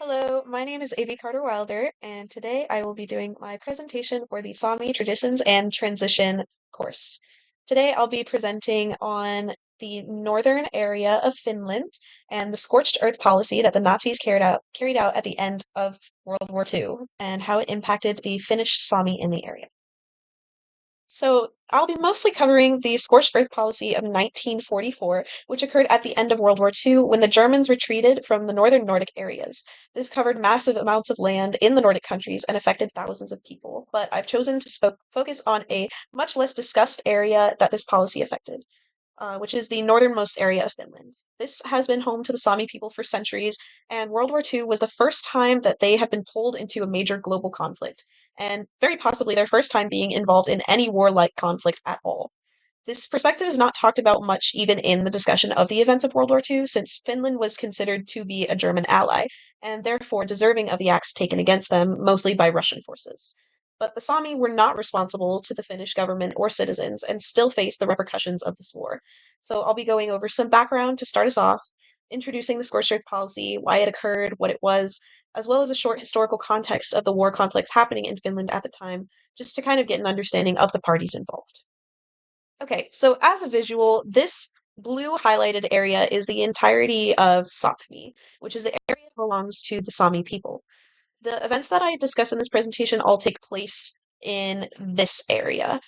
Hello, my name is Avie Wilder, and today I will be doing my presentation for the Sami Traditions and Transition course. Today I'll be presenting on the northern area of Finland and the scorched earth policy that the Nazis carried out at the end of World War II and how it impacted the Finnish Sami in the area. So I'll be mostly covering the scorched earth policy of 1944, which occurred at the end of World War II when the Germans retreated from the northern Nordic areas. This covered massive amounts of land in the Nordic countries and affected thousands of people, but I've chosen to focus on a much less discussed area that this policy affected, which is the northernmost area of Finland. This has been home to the Sami people for centuries, and World War II was the first time that they had been pulled into a major global conflict, and very possibly their first time being involved in any warlike conflict at all. This perspective is not talked about much even in the discussion of the events of World War II, since Finland was considered to be a German ally, and therefore deserving of the acts taken against them, mostly by Russian forces. But the Sami were not responsible to the Finnish government or citizens and still face the repercussions of this war. So I'll be going over some background to start us off, introducing the Scorched Earth policy, why it occurred, what it was, as well as a short historical context of the war conflicts happening in Finland at the time, just to kind of get an understanding of the parties involved. Okay, so as a visual, this blue highlighted area is the entirety of Sapmi, which is the area that belongs to the Sami people. The events that I discuss in this presentation all take place in this area,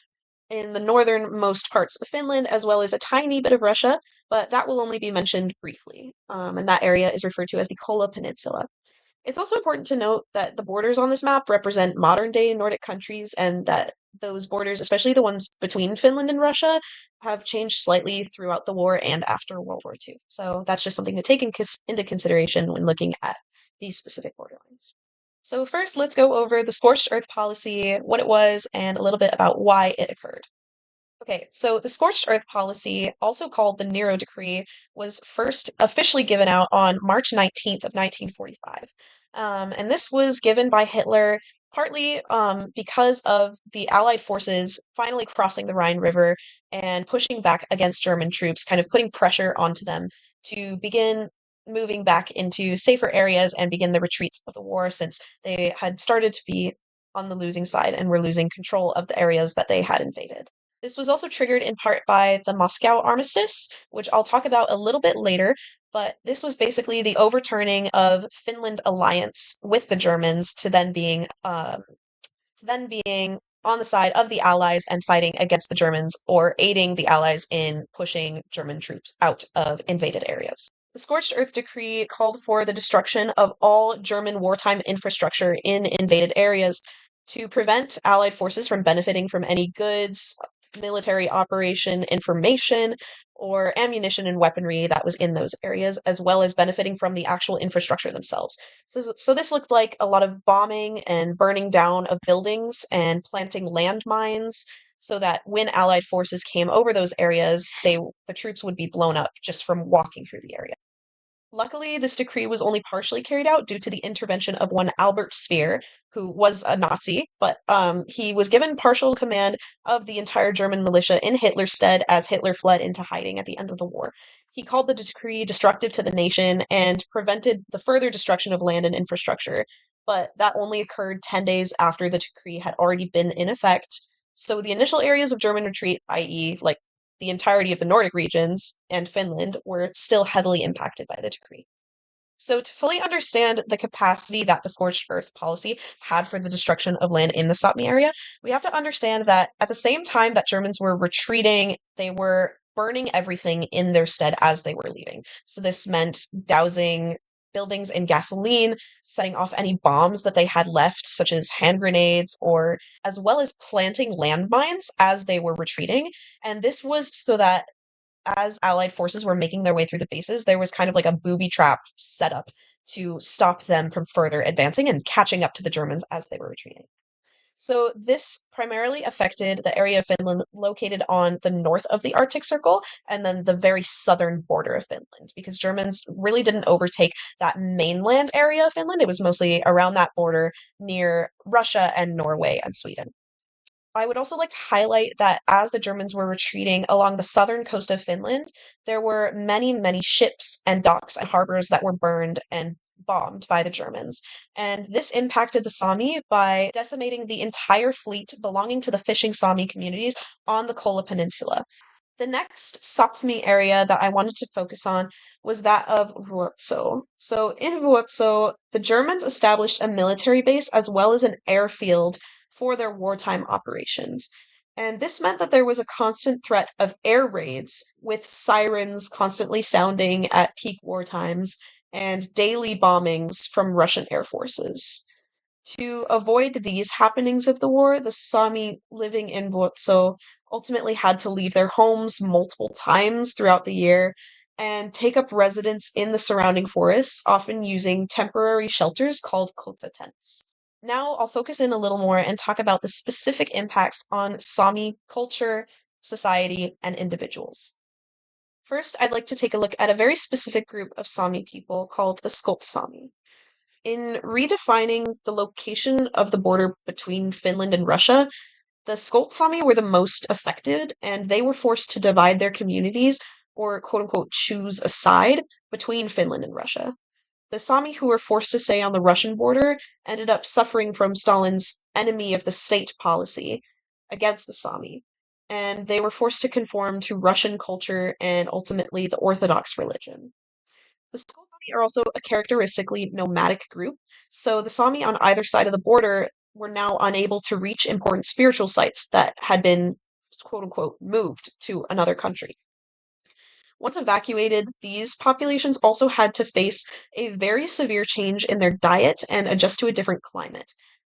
in the northernmost parts of Finland, as well as a tiny bit of Russia, but that will only be mentioned briefly. And that area is referred to as the Kola Peninsula. It's also important to note that the borders on this map represent modern day Nordic countries and that those borders, especially the ones between Finland and Russia, have changed slightly throughout the war and after World War II. So that's just something to take into consideration when looking at these specific borderlines. So first, let's go over the Scorched Earth policy, what it was, and a little bit about why it occurred. Okay, so the Scorched Earth policy, also called the Nero Decree, was first officially given out on March 19th of 1945. And this was given by Hitler partly because of the Allied forces finally crossing the Rhine River and pushing back against German troops, kind of putting pressure onto them to begin moving back into safer areas and begin the retreats of the war since they had started to be on the losing side and were losing control of the areas that they had invaded. This was also triggered in part by the Moscow Armistice, which I'll talk about a little bit later, but this was basically the overturning of Finland alliance with the Germans to then being on the side of the Allies and fighting against the Germans or aiding the Allies in pushing German troops out of invaded areas. The Scorched Earth Decree called for the destruction of all German wartime infrastructure in invaded areas to prevent Allied forces from benefiting from any goods, military operation information, or ammunition and weaponry that was in those areas, as well as benefiting from the actual infrastructure themselves. So this looked like a lot of bombing and burning down of buildings and planting landmines so that when Allied forces came over those areas, the troops would be blown up just from walking through the area. Luckily, this decree was only partially carried out due to the intervention of one Albert Speer, who was a Nazi, but he was given partial command of the entire German militia in Hitler's stead as Hitler fled into hiding at the end of the war. He called the decree destructive to the nation and prevented the further destruction of land and infrastructure, but that only occurred 10 days after the decree had already been in effect. So the initial areas of German retreat, i.e., like the entirety of the Nordic regions and Finland were still heavily impacted by the decree. So, to fully understand the capacity that the Scorched Earth policy had for the destruction of land in the Sapmi area, we have to understand that at the same time that Germans were retreating, they were burning everything in their stead as they were leaving. So, this meant dousing buildings in gasoline, setting off any bombs that they had left, such as hand grenades, or as well as planting landmines as they were retreating. And this was so that as Allied forces were making their way through the bases, there was kind of like a booby trap set up to stop them from further advancing and catching up to the Germans as they were retreating. So this primarily affected the area of Finland located on the north of the Arctic Circle and then the very southern border of Finland, because Germans really didn't overtake that mainland area of Finland. It was mostly around that border near Russia and Norway and Sweden. I would also like to highlight that as the Germans were retreating along the southern coast of Finland, there were many, many ships and docks and harbors that were burned and bombed by the Germans. And this impacted the Sami by decimating the entire fleet belonging to the fishing Sami communities on the Kola Peninsula. The next Sapmi area that I wanted to focus on was that of Vuotso. So in Vuotso, the Germans established a military base as well as an airfield for their wartime operations. And this meant that there was a constant threat of air raids, with sirens constantly sounding at peak war times and daily bombings from Russian air forces. To avoid these happenings of the war, the Sami living in Vuotso ultimately had to leave their homes multiple times throughout the year and take up residence in the surrounding forests, often using temporary shelters called kota tents. Now I'll focus in a little more and talk about the specific impacts on Sami culture, society, and individuals. First, I'd like to take a look at a very specific group of Sami people called the Scots Sami. In redefining the location of the border between Finland and Russia, the Scots Sami were the most affected, and they were forced to divide their communities, or quote unquote choose a side, between Finland and Russia. The Sami who were forced to stay on the Russian border ended up suffering from Stalin's enemy of the state policy against the Sami, and they were forced to conform to Russian culture and ultimately the Orthodox religion. The Scots Sami are also a characteristically nomadic group, so the Sami on either side of the border were now unable to reach important spiritual sites that had been quote unquote moved to another country. Once evacuated, these populations also had to face a very severe change in their diet and adjust to a different climate,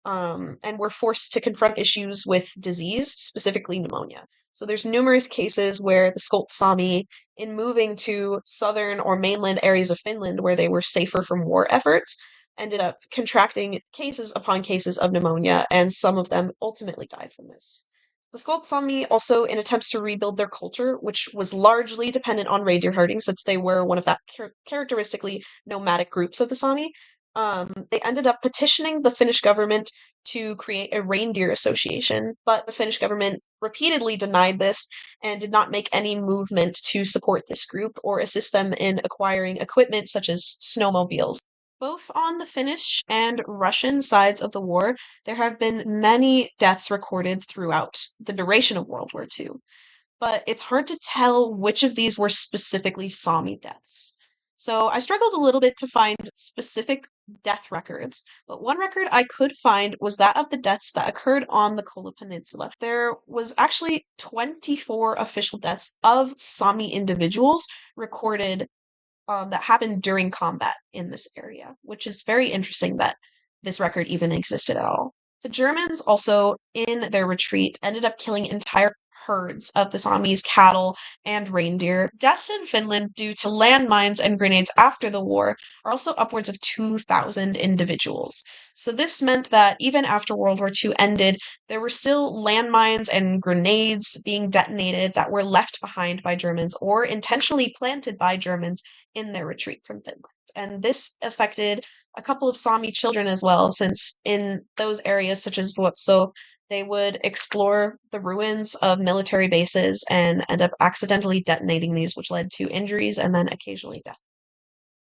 and were forced to confront issues with disease, specifically pneumonia. So there's numerous cases where the Scots Sami, in moving to southern or mainland areas of Finland where they were safer from war efforts, ended up contracting cases upon cases of pneumonia, and some of them ultimately died from this. The Scots Sami also, in attempts to rebuild their culture, which was largely dependent on reindeer herding since they were one of that characteristically nomadic groups of the Sami, they ended up petitioning the Finnish government to create a reindeer association, but the Finnish government repeatedly denied this and did not make any movement to support this group or assist them in acquiring equipment such as snowmobiles. Both on the Finnish and Russian sides of the war, there have been many deaths recorded throughout the duration of World War II, but it's hard to tell which of these were specifically Sami deaths. So I struggled a little bit to find specific death records, but one record I could find was that of the deaths that occurred on the Kola Peninsula. There was actually 24 official deaths of Sami individuals recorded that happened during combat in this area, which is very interesting that this record even existed at all. The Germans also, in their retreat, ended up killing entire herds of the Sami's cattle and reindeer. Deaths in Finland due to landmines and grenades after the war are also upwards of 2,000 individuals. So this meant that even after World War II ended, there were still landmines and grenades being detonated that were left behind by Germans or intentionally planted by Germans in their retreat from Finland. And this affected a couple of Sami children as well, since in those areas such as Vuotso, they would explore the ruins of military bases and end up accidentally detonating these, which led to injuries and then occasionally death.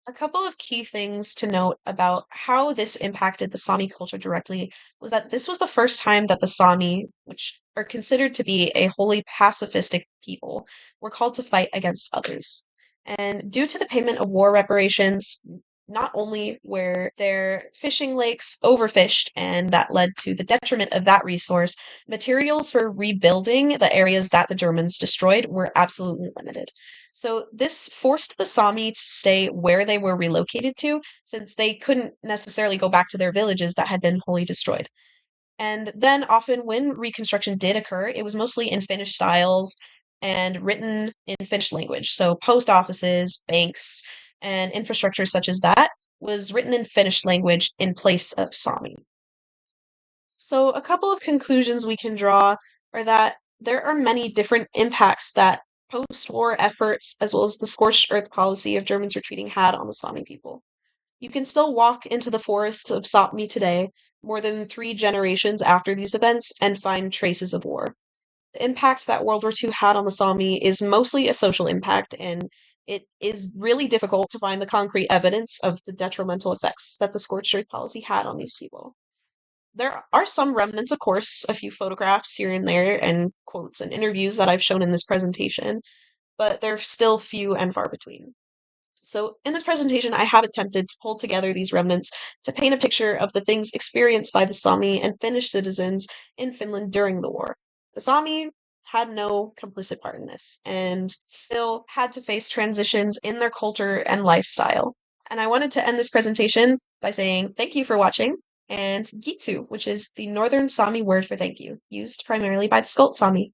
A couple of key things to note about how this impacted the Sami culture directly was that this was the first time that the Sami, which are considered to be a wholly pacifistic people, were called to fight against others. And due to the payment of war reparations, not only were their fishing lakes overfished, and that led to the detriment of that resource, materials for rebuilding the areas that the Germans destroyed were absolutely limited. So this forced the Sami to stay where they were relocated to, since they couldn't necessarily go back to their villages that had been wholly destroyed. And then often when reconstruction did occur, it was mostly in Finnish styles and written in Finnish language. So post offices, banks, and infrastructure such as that was written in Finnish language in place of Sami. So a couple of conclusions we can draw are that there are many different impacts that post-war efforts, as well as the scorched earth policy of Germans retreating, had on the Sami people. You can still walk into the forests of Sapmi today, more than 3 generations after these events, and find traces of war. The impact that World War II had on the Sami is mostly a social impact, and it is really difficult to find the concrete evidence of the detrimental effects that the scorched earth policy had on these people. There are some remnants, of course, a few photographs here and there, and quotes and interviews that I've shown in this presentation, but they're still few and far between. So, in this presentation, I have attempted to pull together these remnants to paint a picture of the things experienced by the Sami and Finnish citizens in Finland during the war. The Sami had no complicit part in this and still had to face transitions in their culture and lifestyle. And I wanted to end this presentation by saying thank you for watching and Gitu, which is the Northern Sami word for thank you, used primarily by the Scolt Sami.